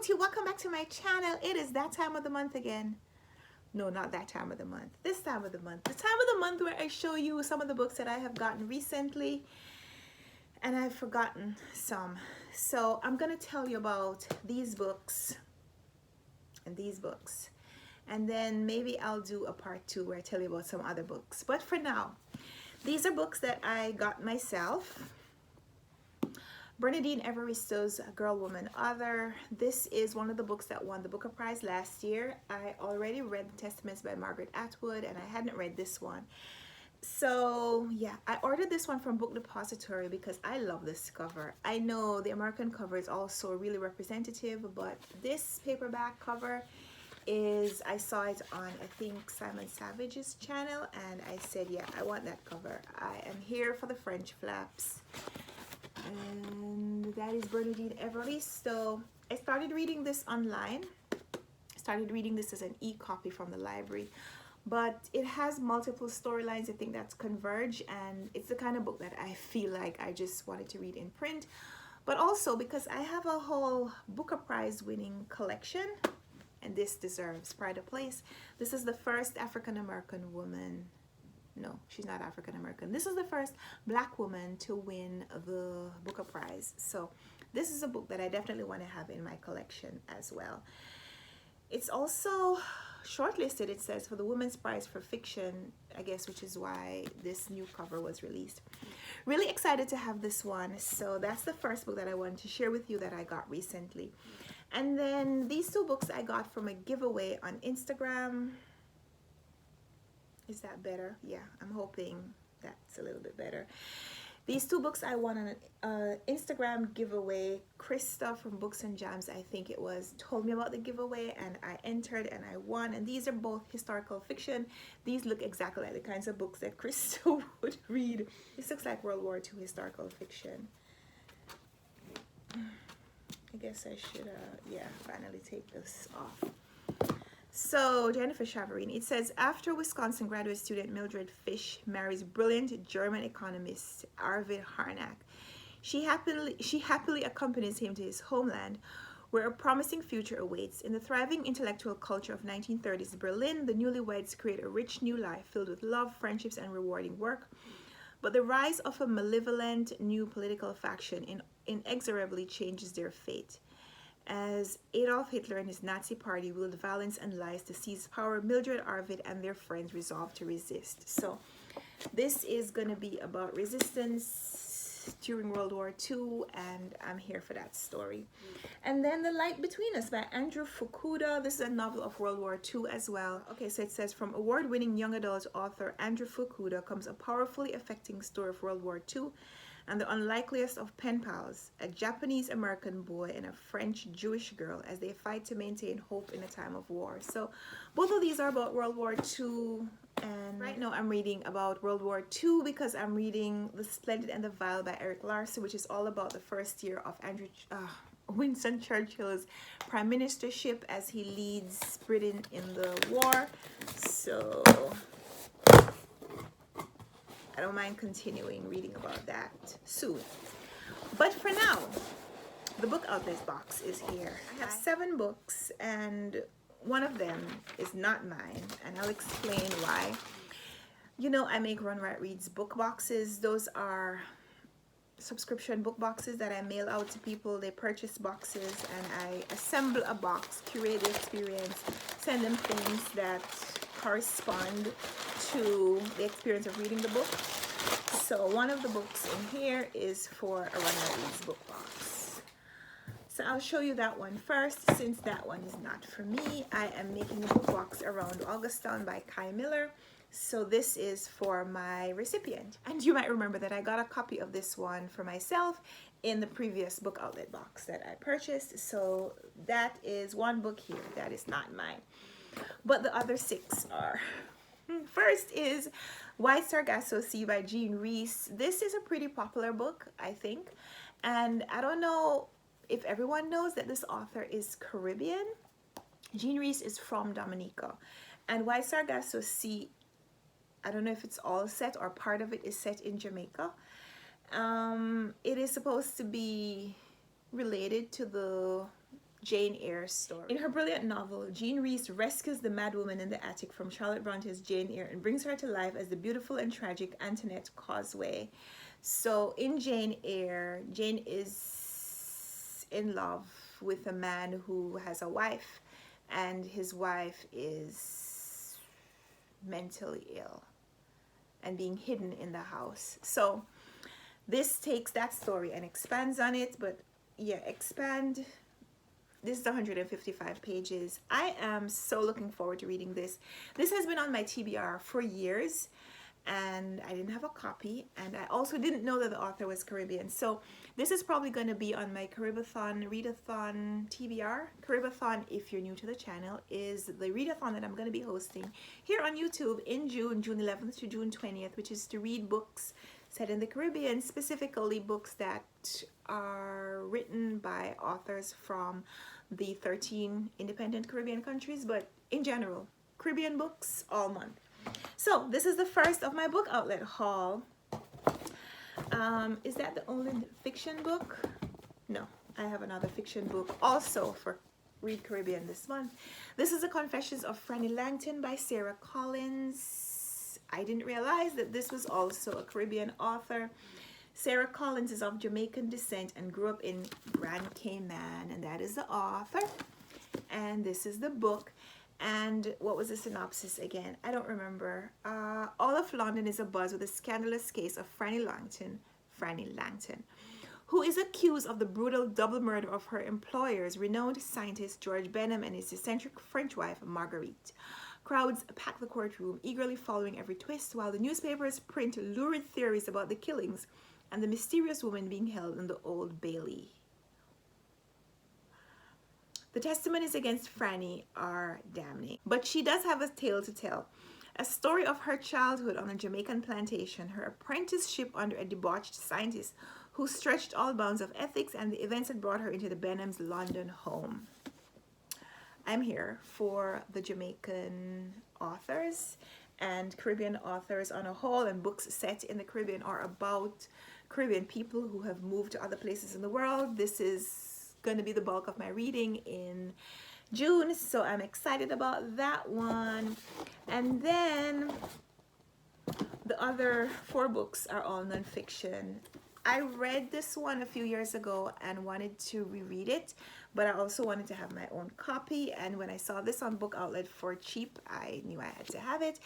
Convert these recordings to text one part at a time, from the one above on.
beauty, welcome back to my channel. It is that time of the month again. No, not that time of the month. This time of the month. The time of the month where I show you some of the books that I have gotten recently. And I've forgotten some. So I'm going to tell you about these books and these books. And then maybe I'll do a part 2 where I tell you about some other books. But for now, these are books that I got myself. Bernadine Every, Girl, Woman, Other. This is one of the books that won the Booker Prize last year. I already read The Testaments by Margaret Atwood, and I hadn't read this one. So yeah, I ordered this one from Book Depository because I love this cover. I know the American cover is also really representative, but this paperback cover is, I saw it on, I think, Simon Savage's channel, and I said, yeah, I want that cover. I am here for the French flaps. And that is Bernadine Every. So I started reading this online. I started reading this as an e-copy from the library, but it has multiple storylines, I think, that converge, and it's the kind of book that I feel like I just wanted to read in print. But also because I have a whole Booker Prize winning collection, and this deserves pride of place. This is the first African-American woman. No, she's not African-American. This is the first Black woman to win the Booker Prize. So this is a book that I definitely want to have in my collection as well. It's also shortlisted, it says, for the Women's Prize for Fiction, I guess, which is why this new cover was released. Really excited to have this one. So that's the first book that I wanted to share with you that I got recently. And then these two books I got from a giveaway on Instagram. Is that better? Yeah, I'm hoping that's a little bit better. These two books I won on an Instagram giveaway. Krista from Books and Jams, I think it was, told me about the giveaway, and I entered and I won. And these are both historical fiction. These look exactly like the kinds of books that Krista would read. This looks like World War II historical fiction. I guess I should, yeah, finally take this off. So, Jennifer Chiaverini, it says, after Wisconsin graduate student Mildred Fish marries brilliant German economist Arvid Harnack, she happily accompanies him to his homeland, where a promising future awaits. In the thriving intellectual culture of 1930s Berlin, the newlyweds create a rich new life filled with love, friendships, and rewarding work. But the rise of a malevolent new political faction inexorably changes their fate. As Adolf Hitler and his Nazi party wield violence and lies to seize power, Mildred, Arvid, and their friends resolve to resist. So this is going to be about resistance during World War II, and I'm here for that story. And then The Light Between Us by Andrew Fukuda. This is a novel of World War II as well. Okay, so it says, from award-winning young adult author Andrew Fukuda comes a powerfully affecting story of World War II and the unlikeliest of pen pals, a Japanese-American boy and a French-Jewish girl, as they fight to maintain hope in a time of war. So both of these are about World War II, and right now I'm reading about World War II because I'm reading The Splendid and the Vile by Eric Larson, which is all about the first year of Winston Churchill's prime ministership as he leads Britain in the war. So I don't mind continuing reading about that soon. But for now, the book outlet box is here. I have 7 books, and one of them is not mine, and I'll explain why. You know, I make Runwright Reads book boxes. Those are subscription book boxes that I mail out to people. They purchase boxes, and I assemble a box, curate the experience, send them things that correspond to the experience of reading the book. So one of the books in here is for a Runwright Reads book box. So I'll show you that one first, since that one is not for me. I am making a book box around Augustown by Kai Miller. So this is for my recipient. And you might remember that I got a copy of this one for myself in the previous book outlet box that I purchased. So that is one book here that is not mine. But the other 6 are. First is White Sargasso Sea by Jean Rhys. This is a pretty popular book, I think. And I don't know if everyone knows that this author is Caribbean. Jean Rhys is from Dominica. And White Sargasso Sea, I don't know if it's all set or part of it is set in Jamaica. It is supposed to be related to the Jane Eyre story. In her brilliant novel, Jean Rhys rescues the madwoman in the attic from Charlotte Bronte's Jane Eyre and brings her to life as the beautiful and tragic Antoinette Causeway. So in Jane Eyre, Jane is in love with a man who has a wife, and his wife is mentally ill and being hidden in the house. So this takes that story and expands on it, but yeah, this is 155 pages. I am so looking forward to reading this. This has been on my TBR for years, and I didn't have a copy, and I also didn't know that the author was Caribbean. So this is probably going to be on my Caribathon, Readathon TBR. Caribathon, if you're new to the channel, is the readathon that I'm going to be hosting here on YouTube in June 11th to June 20th, which is to read books set in the Caribbean, specifically books that are written by authors from the 13 independent Caribbean countries, but in general, Caribbean books all month. So this is the first of my book outlet haul. Is that the only fiction book? No, I have another fiction book also for Read Caribbean this month. This is The Confessions of Franny Langton by Sarah Collins. I didn't realize that this was also a Caribbean author. Sarah Collins is of Jamaican descent and grew up in Grand Cayman, and that is the author. And this is the book. And what was the synopsis again? I don't remember. All of London is abuzz with the scandalous case of Franny Langton, who is accused of the brutal double murder of her employer's renowned scientist George Benham and his eccentric French wife Marguerite. Crowds pack the courtroom, eagerly following every twist, while the newspapers print lurid theories about the killings and the mysterious woman being held in the Old Bailey. The testimonies against Franny are damning, but she does have a tale to tell. A story of her childhood on a Jamaican plantation, her apprenticeship under a debauched scientist who stretched all bounds of ethics, and the events that brought her into the Benhams' London home. I'm here for the Jamaican authors and Caribbean authors on a whole, and books set in the Caribbean are about Caribbean people who have moved to other places in the world. This is going to be the bulk of my reading in June, so I'm excited about that one. And then the other 4 books are all nonfiction. I read this one a few years ago and wanted to reread it, but I also wanted to have my own copy, and when I saw this on Book Outlet for cheap, I knew I had to have it.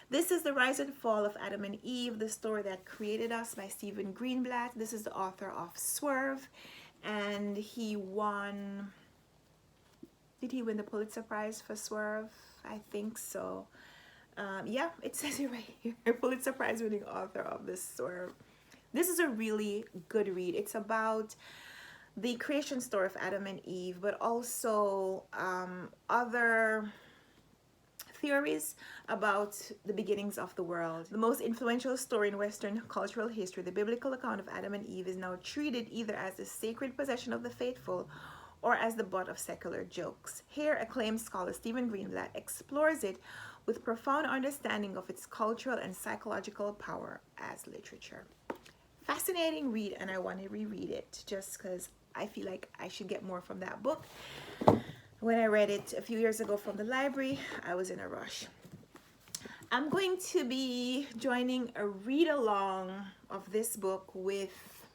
This is The Rise and Fall of Adam and Eve, the story that created us, by Stephen Greenblatt. This is the author of Swerve, and he won... Did he win the Pulitzer Prize for Swerve? I think so. Yeah, it says it right here. Pulitzer Prize winning author of this Swerve. This is a really good read. It's about the creation story of Adam and Eve, but also other theories about the beginnings of the world. The most influential story in Western cultural history, the biblical account of Adam and Eve, is now treated either as the sacred possession of the faithful or as the butt of secular jokes. Here, acclaimed scholar Stephen Greenblatt explores it with profound understanding of its cultural and psychological power as literature. Fascinating read, and I want to reread it just because I feel like I should get more from that book. When I read it a few years ago from the library, I was in a rush. I'm going to be joining a read-along of this book with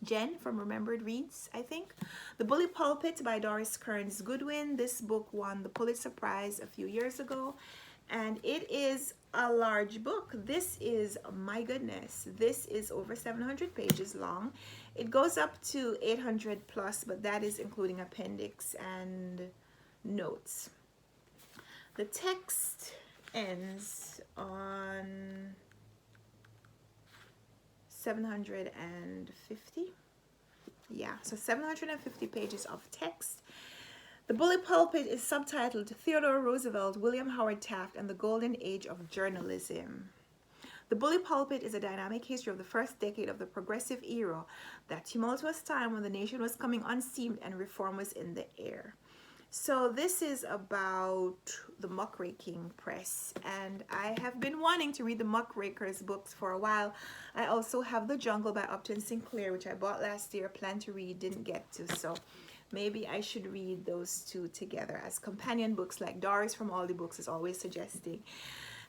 Jen from Remembered Reads, I think. The Bully Pulpit by Doris Kearns Goodwin. This book won the Pulitzer Prize a few years ago, and it is a large book. This is, my goodness, this is over 700 pages long. It goes up to 800 plus, but that is including appendix and notes. The text ends on 750. Yeah, so 750 pages of text. The Bully Pulpit is subtitled Theodore Roosevelt, William Howard Taft, and the Golden Age of Journalism. The Bully Pulpit is a dynamic history of the first decade of the progressive era, that tumultuous time when the nation was coming unseamed and reform was in the air. So this is about the muckraking press, and I have been wanting to read the Muckrakers books for a while. I also have The Jungle by Upton Sinclair, which I bought last year, planned to read, didn't get to. So maybe I should read those two together as companion books, like Doris from All the Books is always suggesting.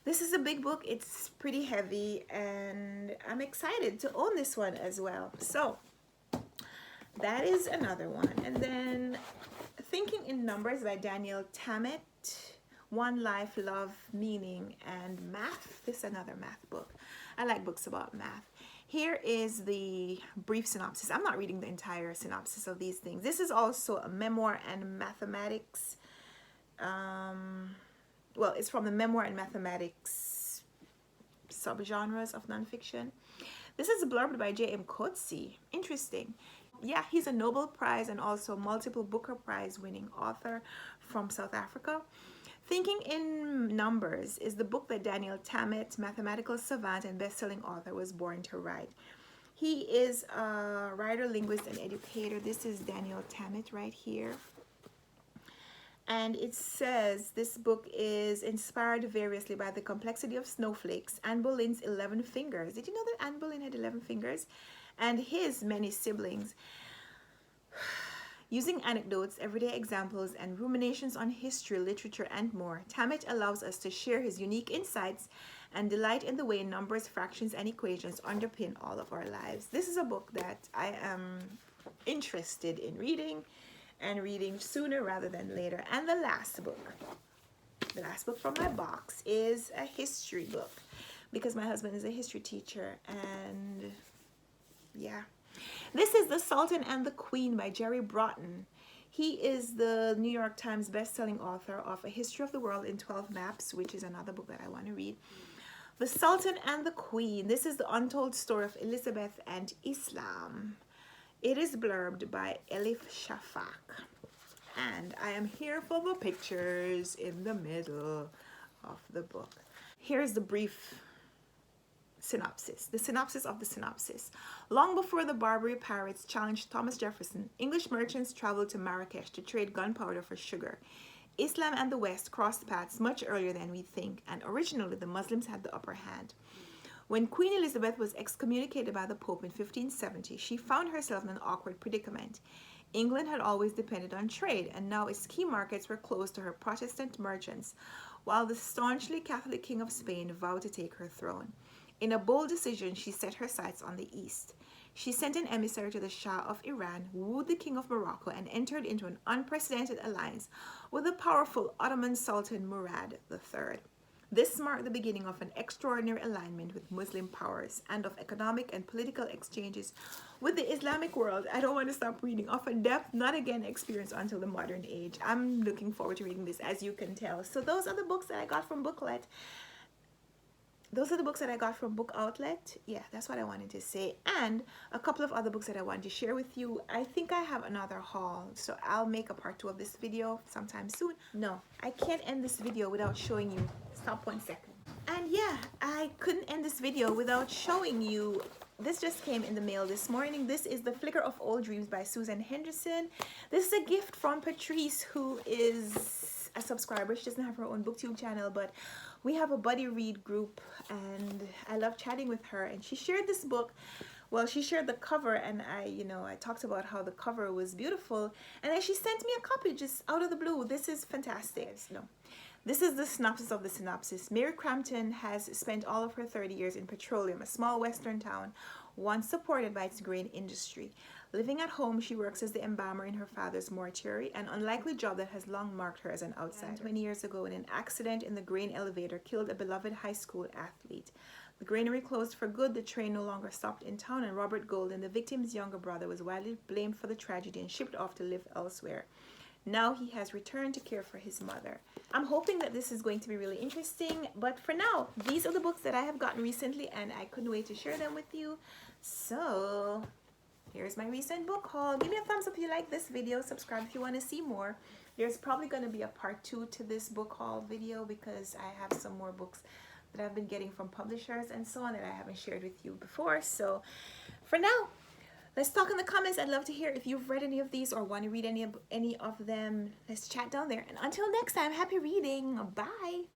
This is a big book. It's pretty heavy, and I'm excited to own this one as well. So that is another one. And then Thinking in Numbers by Daniel Tammet. One Life, Love, Meaning, and Math. This is another math book. I like books about math. Here is the brief synopsis. I'm not reading the entire synopsis of these things. This is also a memoir and mathematics. Well, it's from the memoir and mathematics subgenres of nonfiction. This is blurbed by J.M. Coetzee. Interesting. Yeah, he's a Nobel Prize and also multiple Booker Prize winning author from South Africa. Thinking in Numbers is the book that Daniel Tammet, mathematical savant and best-selling author, was born to write. He is a writer, linguist, and educator. This is Daniel Tammet right here. And it says this book is inspired variously by the complexity of snowflakes, Anne Boleyn's 11 fingers. Did you know that Anne Boleyn had 11 fingers? And his many siblings. Using anecdotes, everyday examples, and ruminations on history, literature, and more, Tammet allows us to share his unique insights and delight in the way numbers, fractions, and equations underpin all of our lives. This is a book that I am interested in reading, and reading sooner rather than later. And the last book from my box is a history book, because my husband is a history teacher, and yeah. This is The Sultan and the Queen by Jerry Broughton. He is the New York Times best-selling author of A History of the World in 12 Maps, which is another book that I want to read. The Sultan and the Queen. This is the untold story of Elizabeth and Islam. It is blurbed by Elif Shafak. And I am here for the pictures in the middle of the book. Here's the brief synopsis. The synopsis of the synopsis. Long before the Barbary pirates challenged Thomas Jefferson, English merchants traveled to Marrakesh to trade gunpowder for sugar. Islam and the West crossed paths much earlier than we think, and originally the Muslims had the upper hand. When Queen Elizabeth was excommunicated by the Pope in 1570, she found herself in an awkward predicament. England had always depended on trade, and now its key markets were closed to her Protestant merchants, while the staunchly Catholic King of Spain vowed to take her throne. In a bold decision, she set her sights on the East. She sent an emissary to the Shah of Iran, wooed the King of Morocco, and entered into an unprecedented alliance with the powerful Ottoman Sultan Murad III. This marked the beginning of an extraordinary alignment with Muslim powers and of economic and political exchanges with the Islamic world. I don't want to stop reading. Of a depth not again experienced until the modern age. I'm looking forward to reading this, as you can tell. So those are the books that I got from Booklet. Those are the books that I got from Book Outlet. Yeah, that's what I wanted to say. And a couple of other books that I wanted to share with you. I think I have another haul, so I'll make a part 2 of this video sometime soon. No, I can't end this video without showing you. Stop 1 second. And yeah, I couldn't end this video without showing you. This just came in the mail this morning. This is The Flicker of Old Dreams by Susan Henderson. This is a gift from Patrice, who is a subscriber. She doesn't have her own booktube channel, but we have a buddy read group, and I love chatting with her. And she shared this book. Well, she shared the cover, and I talked about how the cover was beautiful, and then she sent me a copy just out of the blue. This is fantastic. No, this is the synopsis of the synopsis. Mary Crampton has spent all of her 30 years in Petroleum, a small western town once supported by its grain industry. Living at home, she works as the embalmer in her father's mortuary, an unlikely job that has long marked her as an outsider. 20 years ago, an accident in the grain elevator killed a beloved high school athlete. The granary closed for good, the train no longer stopped in town, and Robert Golden, the victim's younger brother, was widely blamed for the tragedy and shipped off to live elsewhere. Now he has returned to care for his mother. I'm hoping that this is going to be really interesting, but for now, these are the books that I have gotten recently, and I couldn't wait to share them with you. So here's my recent book haul. Give me a thumbs up if you like this video. Subscribe if you want to see more. There's probably going to be a part 2 to this book haul video, because I have some more books that I've been getting from publishers and so on that I haven't shared with you before. So for now, let's talk in the comments. I'd love to hear if you've read any of these or want to read any of them. Let's chat down there. And until next time, happy reading. Bye.